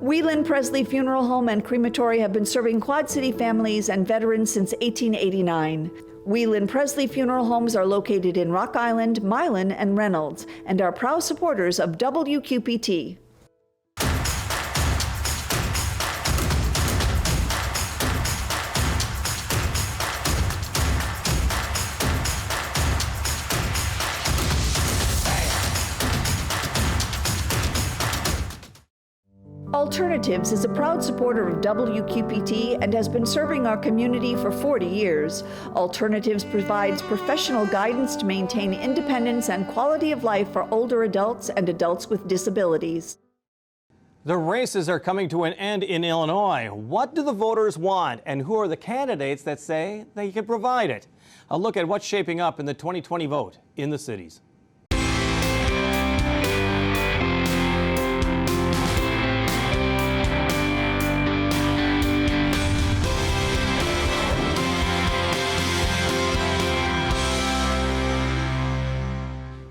Whelan Presley Funeral Home and Crematory have been serving Quad City families and veterans since 1889. Whelan Presley Funeral Homes are located in Rock Island, Milan, and Reynolds, and are proud supporters of WQPT. Alternatives is a proud supporter of WQPT and has been serving our community for 40 years. Alternatives provides professional guidance to maintain independence and quality of life for older adults and adults with disabilities. The races are coming to an end in Illinois. What do the voters want, and who are the candidates that say they can provide it? A look at what's shaping up in the 2020 vote in the cities.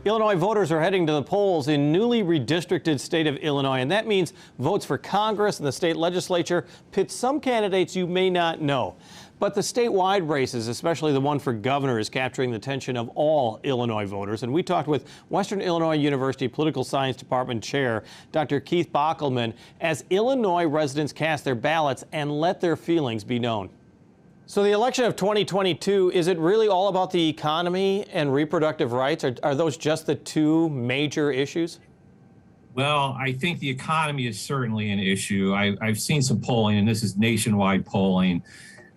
Illinois voters are heading to the polls in newly redistricted state of Illinois, and that means votes for Congress and the state legislature pit some candidates you may not know. But the statewide races, especially the one for governor, is capturing the attention of all Illinois voters. And we talked with Western Illinois University Political Science Department Chair Dr. Keith Bockelman as Illinois residents cast their ballots and let their feelings be known. So the election of 2022, is it really all about the economy and reproductive rights? Are those just the two major issues? Well, I think the economy is certainly an issue. I've seen some polling, and this is nationwide polling,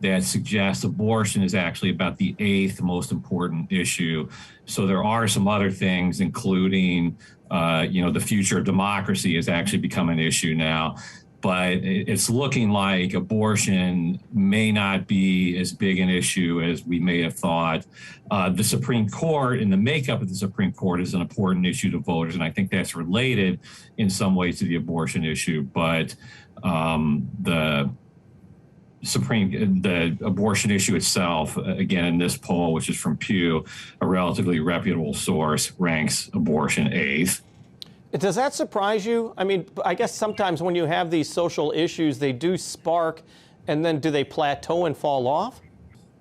that suggests abortion is actually about the 8th most important issue. So there are some other things, including, the future of democracy has actually become an issue now. But it's looking like abortion may not be as big an issue as we may have thought. The Supreme Court and the makeup of the Supreme Court is an important issue to voters, and I think that's related in some ways to the abortion issue. But the abortion issue itself, again, in this poll, which is from Pew, a relatively reputable source, ranks abortion 8th. Does that surprise you? I mean, I guess sometimes when you have these social issues, they do spark, and then do they plateau and fall off?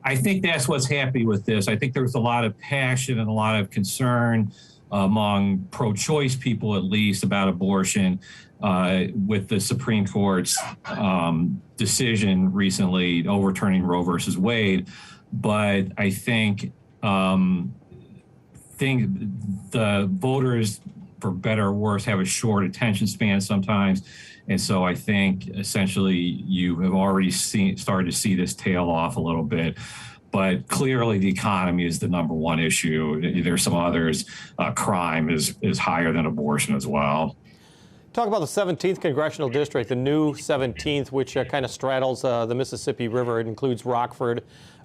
I think that's what's happening with this. I think there's a lot of passion and a lot of concern among pro-choice people, at least, about abortion with the Supreme Court's decision recently overturning Roe versus Wade. But I think the voters, for better or worse, have a short attention span sometimes. And so I think essentially you have already started to see this tail off a little bit. But clearly the economy is the number one issue. There's some others. Crime is higher than abortion as well. Talk about the 17th Congressional District, the new 17th, which kind of straddles the Mississippi River. It includes Rockford.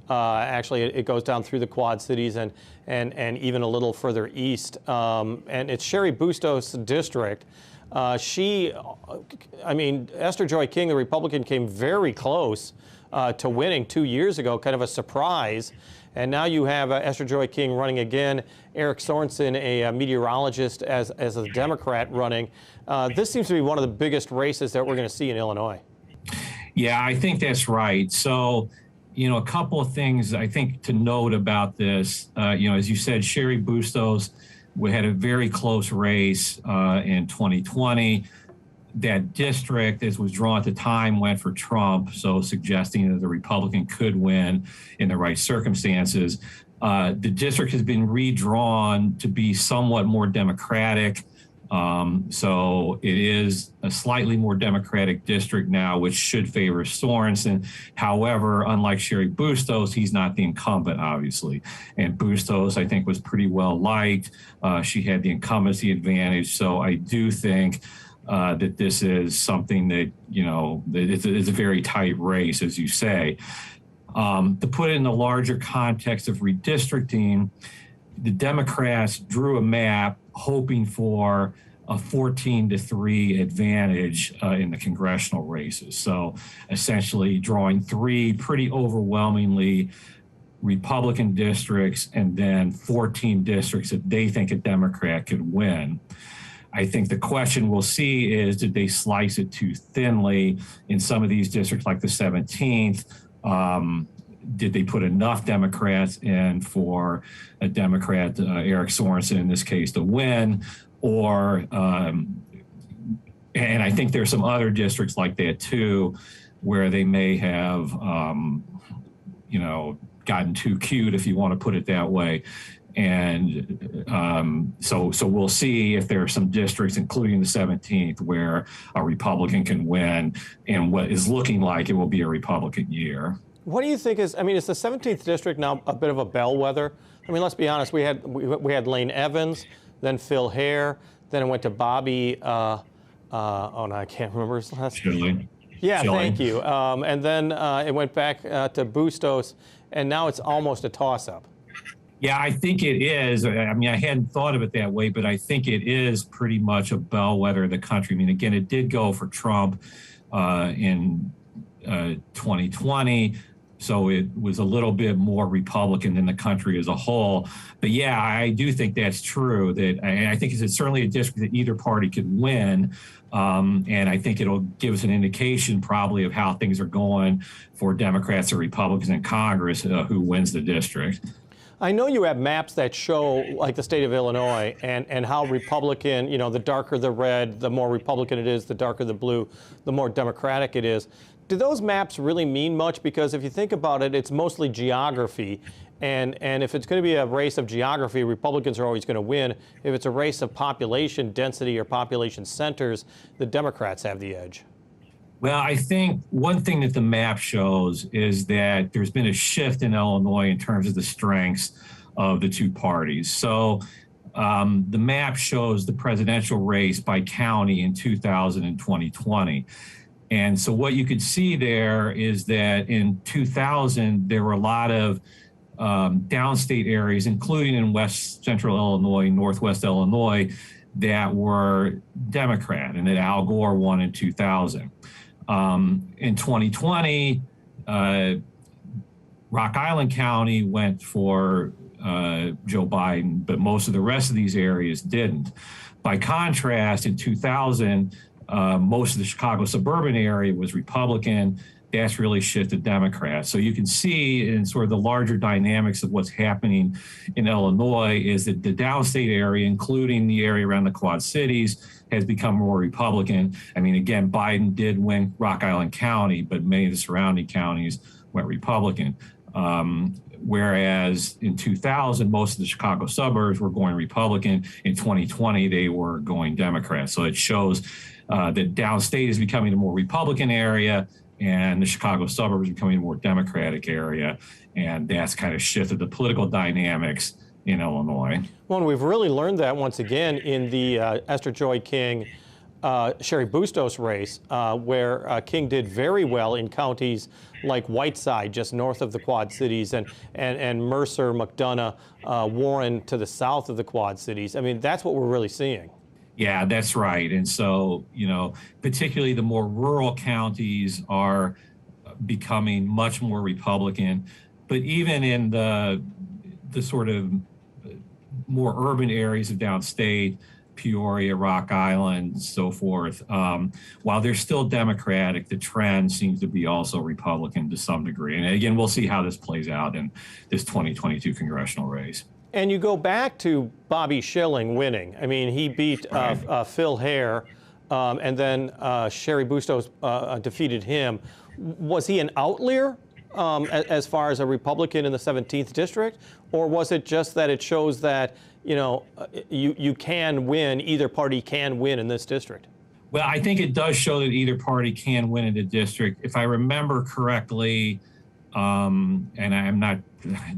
Actually, it goes down through the Quad Cities and even a little further east. And it's Cheri Bustos' district. Esther Joy King, the Republican, came very close to winning 2 years ago, kind of a surprise. And now you have Esther Joy King running again, Eric Sorensen, a meteorologist, as a Democrat running. This seems to be one of the biggest races that we're going to see in Illinois. Yeah, I think that's right. So, a couple of things I think to note about this. As you said, Cheri Bustos, we had a very close race in 2020. That district, as was drawn at the time, went for Trump, so suggesting that the Republican could win in the right circumstances. The district has been redrawn to be somewhat more Democratic. So it is a slightly more Democratic district now, which should favor Sorensen. However, unlike Cheri Bustos, he's not the incumbent, obviously. And Bustos, I think, was pretty well liked. She had the incumbency advantage. So I do think that this is something that, it's a very tight race, as you say. To put it in the larger context of redistricting, the Democrats drew a map hoping for a 14-3 advantage in the congressional races. So essentially drawing 3 pretty overwhelmingly Republican districts and then 14 districts that they think a Democrat could win. I think the question we'll see is, did they slice it too thinly in some of these districts like the 17th? Did they put enough Democrats in for a Democrat, Eric Sorensen in this case, to win? Or, and I think there's some other districts like that too, where they may have, gotten too cute, if you want to put it that way. And so we'll see if there are some districts, including the 17th, where a Republican can win and what is looking like it will be a Republican year. What do you think is the 17th district now a bit of a bellwether? I mean, let's be honest, we had Lane Evans, then Phil Hare, then it went to Bobby, I can't remember his last name. Yeah, Schilling. Thank you. And then it went back to Bustos, and now it's almost a toss-up. Yeah, I think it is. I mean, I hadn't thought of it that way, but I think it is pretty much a bellwether of the country. I mean, again, it did go for Trump in 2020. So it was a little bit more Republican than the country as a whole. But yeah, I do think that's true. That I think it's certainly a district that either party could win. And I think it'll give us an indication probably of how things are going for Democrats or Republicans in Congress, who wins the district. I know you have maps that show, like the state of Illinois, and how Republican, the darker the red, the more Republican it is, the darker the blue, the more Democratic it is. Do those maps really mean much? Because if you think about it, it's mostly geography. And if it's going to be a race of geography, Republicans are always going to win. If it's a race of population density or population centers, the Democrats have the edge. Well, I think one thing that the map shows is that there's been a shift in Illinois in terms of the strengths of the two parties. So the map shows the presidential race by county in 2000 and 2020. And so what you could see there is that in 2000, there were a lot of downstate areas, including in West Central Illinois, Northwest Illinois, that were Democrat, and that Al Gore won in 2000. In 2020, Rock Island County went for Joe Biden, but most of the rest of these areas didn't. By contrast, in 2000, most of the Chicago suburban area was Republican. That's really shifted Democrat. So you can see in sort of the larger dynamics of what's happening in Illinois is that the downstate area, including the area around the Quad Cities, has become more Republican. I mean, again, Biden did win Rock Island County, but many of the surrounding counties went Republican. Whereas in 2000, most of the Chicago suburbs were going Republican. In 2020, they were going Democrat. So it shows that downstate is becoming a more Republican area, and the Chicago suburbs are becoming a more Democratic area. And that's kind of shifted the political dynamics in Illinois. Well, and we've really learned that once again in the Esther Joy King, Cheri Bustos race, where King did very well in counties like Whiteside, just north of the Quad Cities, and Mercer, McDonough, Warren to the south of the Quad Cities. I mean, that's what we're really seeing. Yeah, that's right. And so, particularly the more rural counties are becoming much more Republican. But even in the sort of more urban areas of downstate, Peoria, Rock Island, so forth, while they're still Democratic, the trend seems to be also Republican to some degree. And again, we'll see how this plays out in this 2022 congressional race. And you go back to Bobby Schilling winning. I mean, he beat Phil Hare, and then Cheri Bustos defeated him. Was he an outlier as far as a Republican in the 17th district? Or was it just that it shows that, you can win, either party can win in this district? Well, I think it does show that either party can win in the district. If I remember correctly, and I'm not,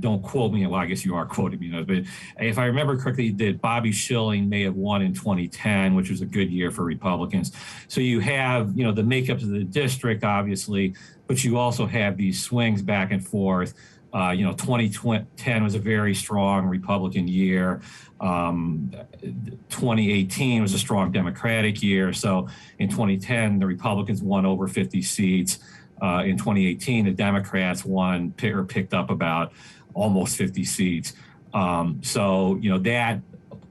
don't quote me, well, I guess you are quoting me, but if I remember correctly, that Bobby Schilling may have won in 2010, which was a good year for Republicans. So you have, the makeup of the district, obviously, but you also have these swings back and forth. 2010 was a very strong Republican year. 2018 was a strong Democratic year. So in 2010, the Republicans won over 50 seats. In 2018, the Democrats won or picked up about almost 50 seats. So, that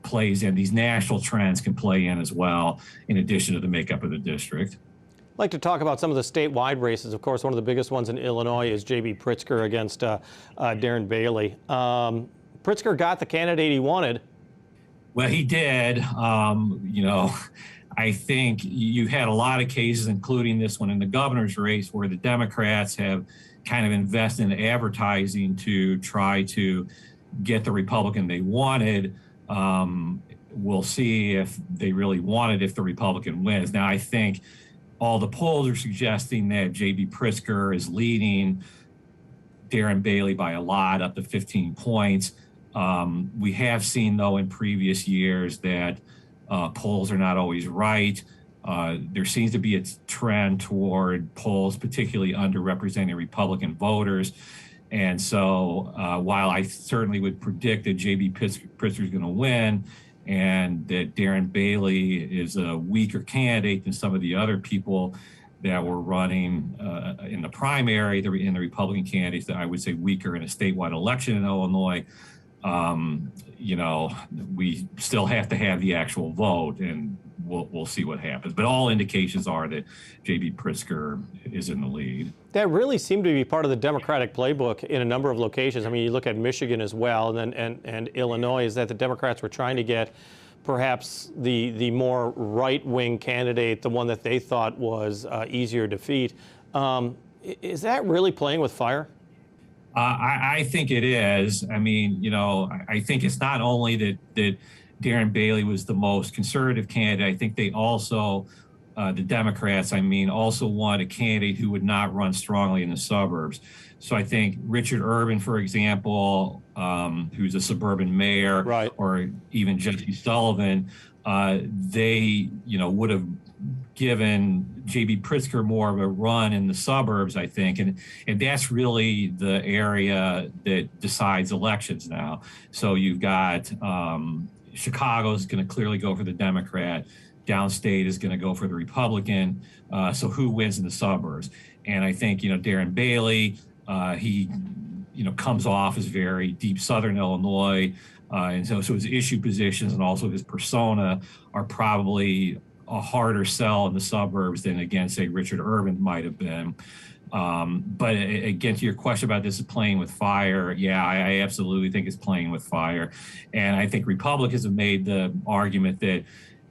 plays in. These national trends can play in as well, in addition to the makeup of the district. I'd like to talk about some of the statewide races. Of course, one of the biggest ones in Illinois is J.B. Pritzker against Darren Bailey. Pritzker got the candidate he wanted. Well, he did. You know, I think you've had a lot of cases, including this one in the governor's race, where the Democrats have kind of invested in advertising to try to get the Republican they wanted. We'll see if they really want it if the Republican wins. Now, I think all the polls are suggesting that J.B. Pritzker is leading Darren Bailey by a lot, up to 15 points. We have seen, though, in previous years that polls are not always right. There seems to be a trend toward polls, particularly underrepresented Republican voters. And so while I certainly would predict that J.B. Pritzker is going to win, and that Darren Bailey is a weaker candidate than some of the other people that were running in the primary, in the Republican candidates, that I would say weaker in a statewide election in Illinois. You know, we still have to have the actual vote, and we'll see what happens. But all indications are that J.B. Pritzker is in the lead. That really seemed to be part of the Democratic playbook in a number of locations. I mean, you look at Michigan as well, and Illinois, is that the Democrats were trying to get perhaps the more right-wing candidate, the one that they thought was easier to defeat. Is that really playing with fire? I think it is. I mean, you know, I think it's not only that Darren Bailey was the most conservative candidate. I think they also, the Democrats, I mean, also want a candidate who would not run strongly in the suburbs. So I think Richard Urban, for example, who's a suburban mayor, right, or even Jesse Sullivan, they, you know, would have given J.B. Pritzker more of a run in the suburbs, I think. And that's really the area that decides elections now. So you've got Chicago's going to clearly go for the Democrat. Downstate is going to go for the Republican. So who wins in the suburbs? And I think, you know, Darren Bailey, he, you know, comes off as very deep Southern Illinois. And so his issue positions and also his persona are probably a harder sell in the suburbs than, again, say Richard Urban might have been. But again, to your question about this is playing with fire, yeah, I absolutely think it's playing with fire. And I think Republicans have made the argument that,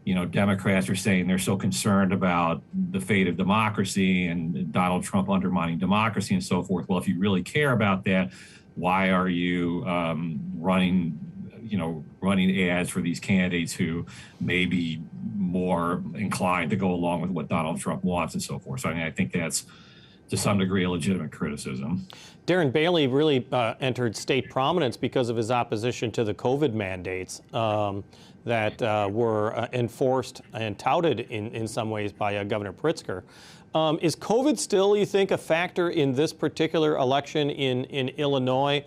you know, Democrats are saying they're so concerned about the fate of democracy and Donald Trump undermining democracy and so forth. Well, if you really care about that, why are you running ads for these candidates who may be more inclined to go along with what Donald Trump wants and so forth? So I mean, I think that's to some degree a legitimate criticism. Darren Bailey really entered state prominence because of his opposition to the COVID mandates that were enforced and touted in some ways by Governor Pritzker. Is COVID still, you think, a factor in this particular election in Illinois?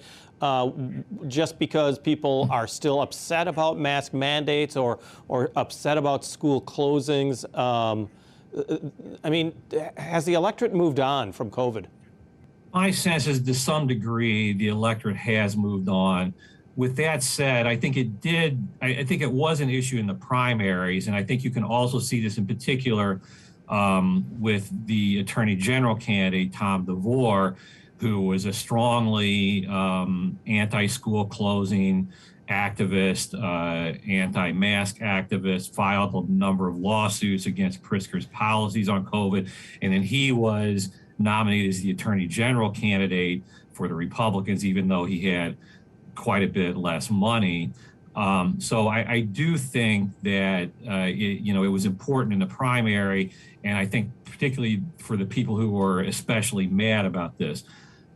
Just because people are still upset about mask mandates or upset about school closings? I mean, has the electorate moved on from COVID? My sense is to some degree the electorate has moved on. With that said, I think it did. I think it was an issue in the primaries, and I think you can also see this in particular with the Attorney General candidate, Tom DeVore, who was a strongly anti-school closing activist, anti-mask activist, filed a number of lawsuits against Pritzker's policies on COVID. And then he was nominated as the Attorney General candidate for the Republicans, even though he had quite a bit less money. So I do think that, it was important in the primary. And I think particularly for the people who were especially mad about this.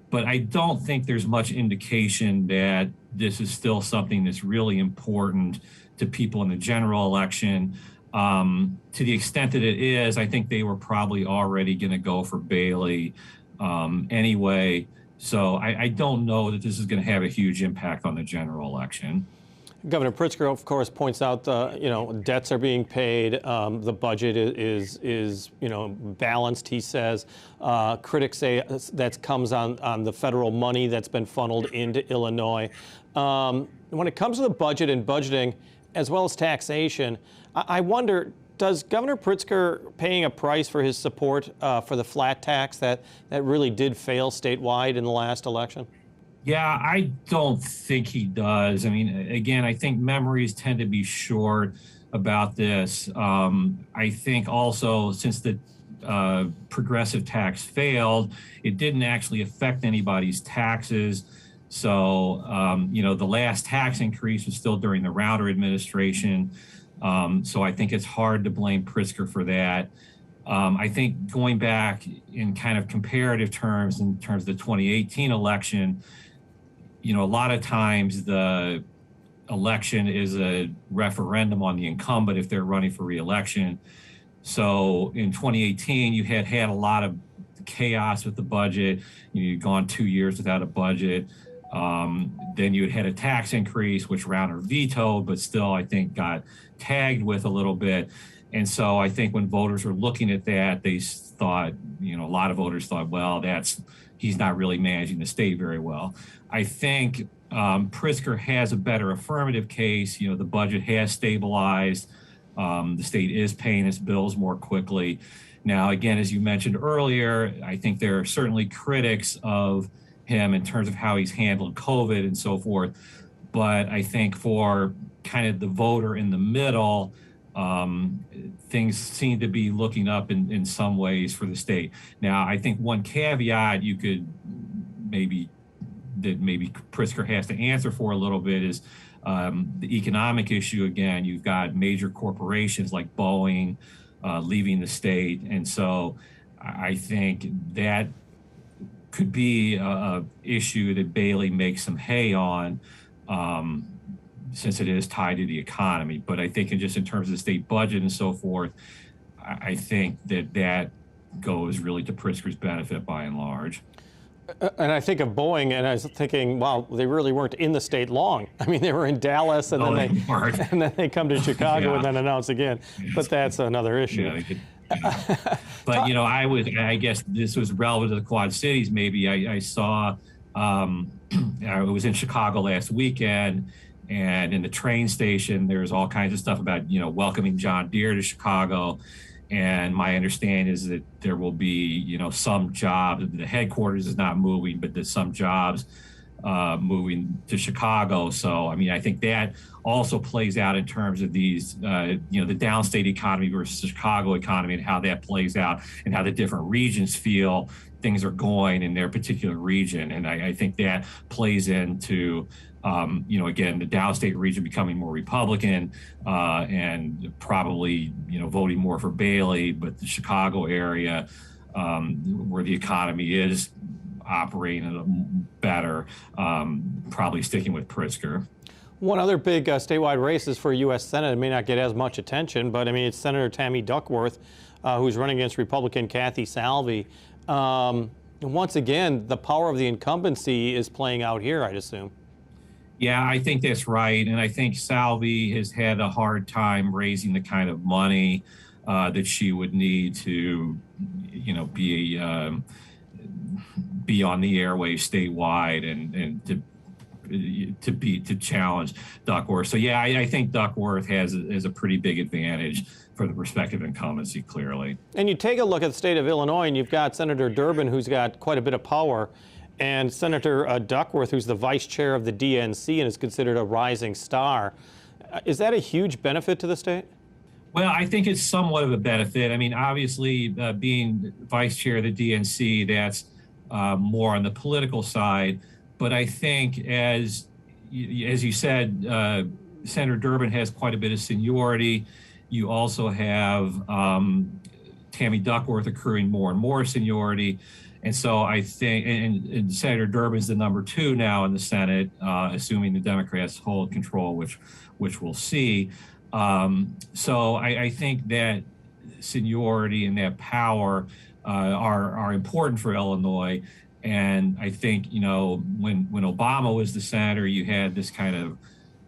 But I don't think there's much indication that this is still something that's really important to people in the general election. To the extent that it is, I think they were probably already going to go for Bailey anyway. So I don't know that this is going to have a huge impact on the general election. Governor Pritzker, of course, points out debts are being paid. The budget is balanced. He says critics say that comes on the federal money that's been funneled into Illinois. When it comes to the budget and budgeting, as well as taxation. I wonder, does Governor Pritzker paying a price for his support for the flat tax that really did fail statewide in the last election? Yeah, I don't think he does. I mean, again, I think memories tend to be short about this. I think also since the progressive tax failed, it didn't actually affect anybody's taxes. So, the last tax increase was still during the Rauter administration. So I think it's hard to blame Pritzker for that. I think going back in kind of comparative terms, in terms of the 2018 election, a lot of times the election is a referendum on the incumbent if they're running for re-election. So in 2018, you had a lot of chaos with the budget. You'd gone 2 years without a budget. Then you had a tax increase, which Rauner vetoed, but still, I think, got tagged with a little bit. And so I think when voters were looking at that, they thought, a lot of voters thought, well, he's not really managing the state very well. I think Pritzker has a better affirmative case. The budget has stabilized. The state is paying its bills more quickly. Now, again, as you mentioned earlier, I think there are certainly critics of him in terms of how he's handled COVID and so forth. But I think for kind of the voter in the middle, things seem to be looking up in some ways for the state. Now, I think one caveat you could maybe Pritzker has to answer for a little bit is the economic issue. Again, you've got major corporations like Boeing leaving the state. And so I think that could be a issue that Bailey makes some hay on, since it is tied to the economy. But I think in terms of the state budget and so forth, I think that goes really to Pritzker's benefit by and large. And I think of Boeing, and I was thinking, wow, they really weren't in the state long. I mean, they were in Dallas, and then they come to Chicago and then announce again. But that's another issue. But I guess this was relevant to the Quad Cities. Maybe I saw, I was in Chicago last weekend, and in the train station, there's all kinds of stuff about welcoming John Deere to Chicago. And my understanding is that there will be, some jobs. The headquarters is not moving, but there's some jobs moving to Chicago. So, I mean, I think that also plays out in terms of these, the downstate economy versus the Chicago economy, and how that plays out, and how the different regions feel things are going in their particular region. And I think that plays into again, the downstate region becoming more Republican and probably, voting more for Bailey, but the Chicago area where the economy is operating better, probably sticking with Pritzker. One other big statewide race is for U.S. Senate. It may not get as much attention, but I mean, it's Senator Tammy Duckworth, who's running against Republican Kathy Salvi. Once again, the power of the incumbency is playing out here, I'd assume. Yeah, I think that's right. And I think Salvi has had a hard time raising the kind of money that she would need to, be on the airwaves statewide and to challenge Duckworth. So yeah, I think Duckworth has a pretty big advantage for the prospective incumbency, clearly. And you take a look at the state of Illinois, and you've got Senator Durbin, who's got quite a bit of power, and Senator Duckworth, who's the vice chair of the DNC and is considered a rising star. Is that a huge benefit to the state? Well, I think it's somewhat of a benefit. I mean, obviously, being vice chair of the DNC, that's more on the political side. But I think, as you said, Senator Durbin has quite a bit of seniority. You also have Tammy Duckworth accruing more and more seniority. And so I think, and Senator Durbin's the number 2 now in the Senate, assuming the Democrats hold control, which we'll see. So I think that seniority and that power are important for Illinois. And I think, when Obama was the senator, you had this kind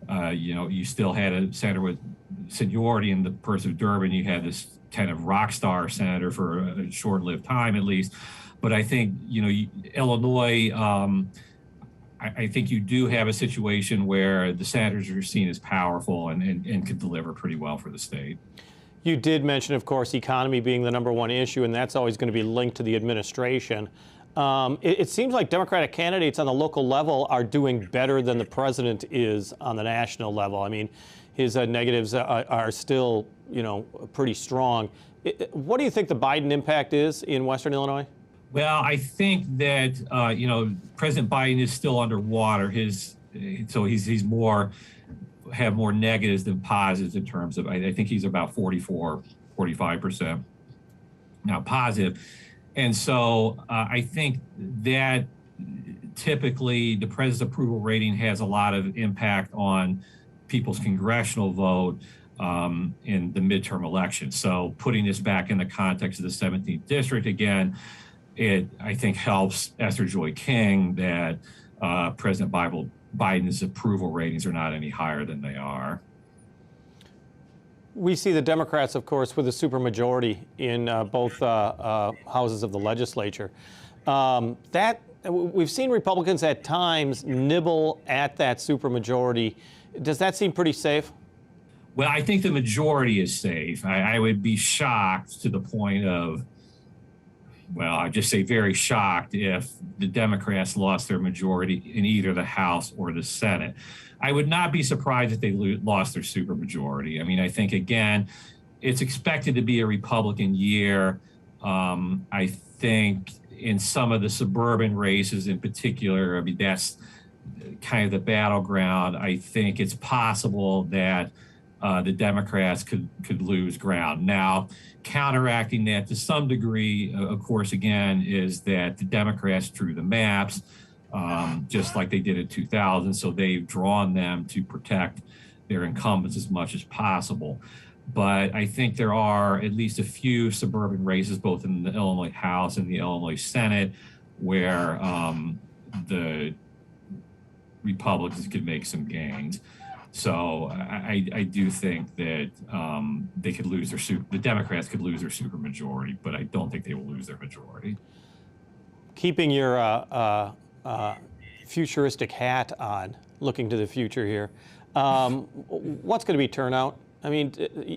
of, you still had a senator with seniority in the person of Durbin. You had this kind of rock star senator for a short-lived time, at least. But I think, Illinois, I think you do have a situation where the senators are seen as powerful and could deliver pretty well for the state. You did mention, of course, economy being the #1 issue, and that's always going to be linked to the administration. It seems like Democratic candidates on the local level are doing better than the president is on the national level. I mean, his negatives are still, pretty strong. What do you think the Biden impact is in Western Illinois? Well, I think that President Biden is still underwater. So he's have more negatives than positives in terms of. I think he's about 45% now positive, and so I think that typically the president's approval rating has a lot of impact on people's congressional vote in the midterm election. So putting this back in the context of the 17th district again. It, I think, helps Esther Joy King that President Biden's approval ratings are not any higher than they are. We see the Democrats, of course, with a supermajority in both houses of the legislature. We've seen Republicans at times nibble at that supermajority. Does that seem pretty safe? Well, I think the majority is safe. I would be shocked to the point of, well, I'd just say very shocked if the Democrats lost their majority in either the House or the Senate. I would not be surprised if they lost their supermajority. I mean, I think, again, it's expected to be a Republican year. I think in some of the suburban races in particular, I mean, that's kind of the battleground. I think it's possible that the Democrats could lose ground. Now, counteracting that to some degree, of course, again, is that the Democrats drew the maps, just like they did in 2000. So they've drawn them to protect their incumbents as much as possible. But I think there are at least a few suburban races, both in the Illinois House and the Illinois Senate, where the Republicans could make some gains. So I do think that they could lose the Democrats could lose their supermajority, but I don't think they will lose their majority. Keeping your futuristic hat on, looking to the future here, what's going to be turnout? I mean,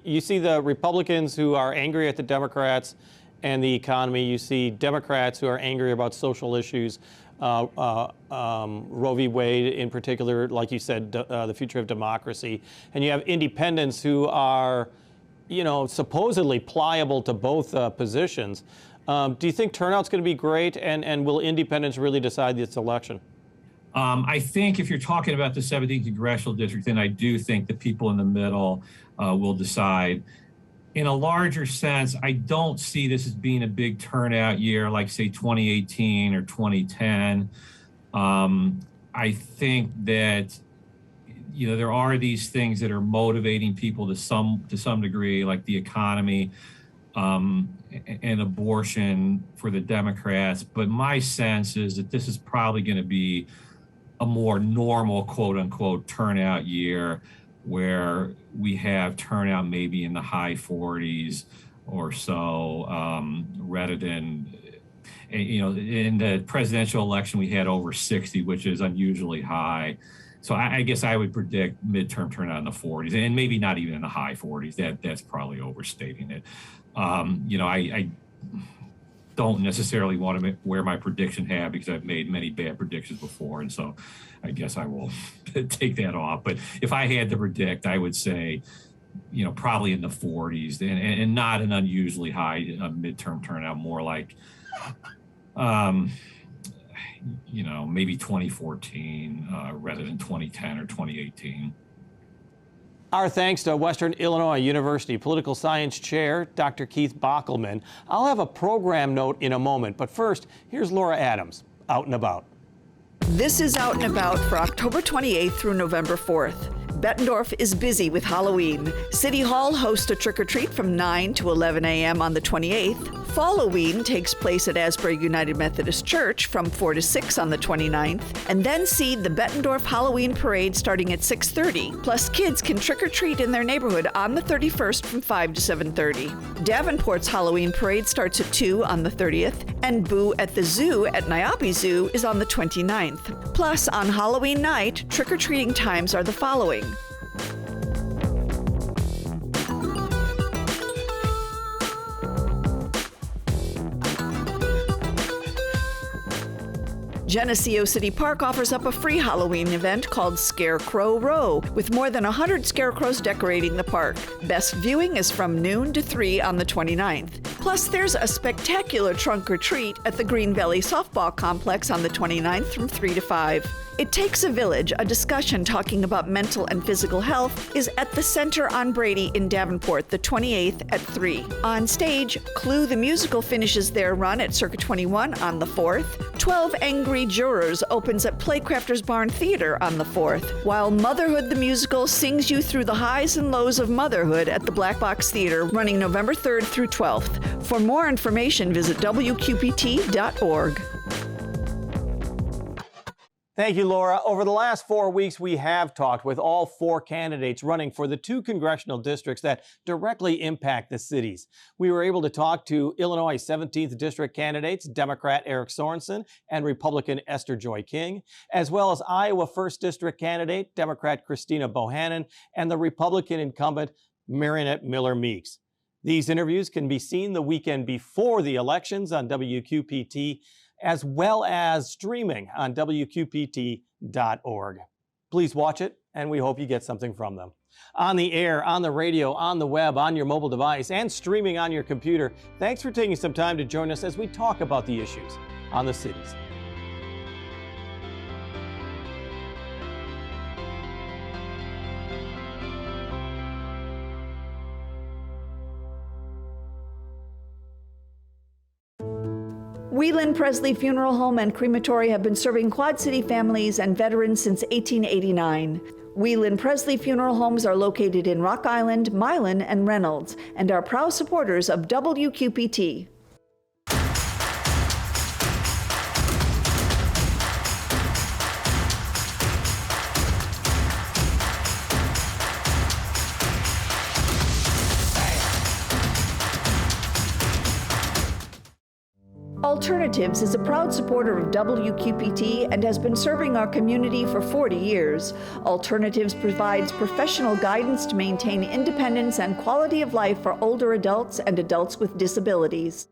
you see the Republicans who are angry at the Democrats and the economy. You see Democrats who are angry about social issues. Roe v. Wade in particular, like you said, the future of democracy. And you have independents who are, supposedly pliable to both positions. Do you think turnout's going to be great, and will independents really decide this election? I think if you're talking about the 17th congressional district, then I do think the people in the middle will decide. In a larger sense, I don't see this as being a big turnout year like, say, 2018 or 2010. I think that, there are these things that are motivating people to some degree, like the economy and abortion for the Democrats. But my sense is that this is probably going to be a more normal, quote unquote, turnout year, where we have turnout maybe in the high 40s or so, rather than, in the presidential election, we had over 60, which is unusually high. So I guess I would predict midterm turnout in the 40s, and maybe not even in the high 40s. That's probably overstating it. I don't necessarily want to wear my prediction hat because I've made many bad predictions before, and so I guess I will take that off. But if I had to predict, I would say, probably in the 40s, and not an unusually high midterm turnout, more like, maybe 2014 rather than 2010 or 2018. Our thanks to Western Illinois University Political Science Chair, Dr. Keith Bockelman. I'll have a program note in a moment, but first, here's Laura Adams, Out and About. This is Out and About for October 28th through November 4th. Bettendorf is busy with Halloween. City Hall hosts a trick-or-treat from 9 to 11 a.m. on the 28th. Falloween takes place at Asbury United Methodist Church from 4 to 6 on the 29th. And then see the Bettendorf Halloween Parade starting at 6:30. Plus, kids can trick-or-treat in their neighborhood on the 31st from 5 to 7:30. Davenport's Halloween Parade starts at 2 on the 30th. And Boo at the Zoo at Niabi Zoo is on the 29th. Plus, on Halloween night, trick-or-treating times are the following. Geneseo City Park offers up a free Halloween event called Scarecrow Row, with more than 100 scarecrows decorating the park. Best viewing is from noon to 3 on the 29th. Plus, there's a spectacular trunk or treat at the Green Valley Softball Complex on the 29th from 3 to 5. It Takes a Village, a discussion talking about mental and physical health, is at the Center on Brady in Davenport, the 28th at 3. On stage, Clue the Musical finishes their run at Circa 21 on the 4th. 12 Angry Jurors opens at Playcrafters Barn Theater on the 4th, while Motherhood the Musical sings you through the highs and lows of motherhood at the Black Box Theater, running November 3rd through 12th. For more information, visit wqpt.org. Thank you, Laura. Over the last 4 weeks, we have talked with all 4 candidates running for the 2 congressional districts that directly impact the cities. We were able to talk to Illinois 17th District candidates, Democrat Eric Sorensen and Republican Esther Joy King, as well as Iowa 1st District candidate, Democrat Christina Bohannon, and the Republican incumbent, Marinette Miller Meeks. These interviews can be seen the weekend before the elections on WQPT, as well as streaming on WQPT.org. Please watch it, and we hope you get something from them. On the air, on the radio, on the web, on your mobile device, and streaming on your computer, thanks for taking some time to join us as we talk about the issues on the cities. Whelan Presley Funeral Home and Crematory have been serving Quad City families and veterans since 1889. Whelan Presley Funeral Homes are located in Rock Island, Milan, and Reynolds, and are proud supporters of WQPT. Alternatives is a proud supporter of WQPT and has been serving our community for 40 years. Alternatives provides professional guidance to maintain independence and quality of life for older adults and adults with disabilities.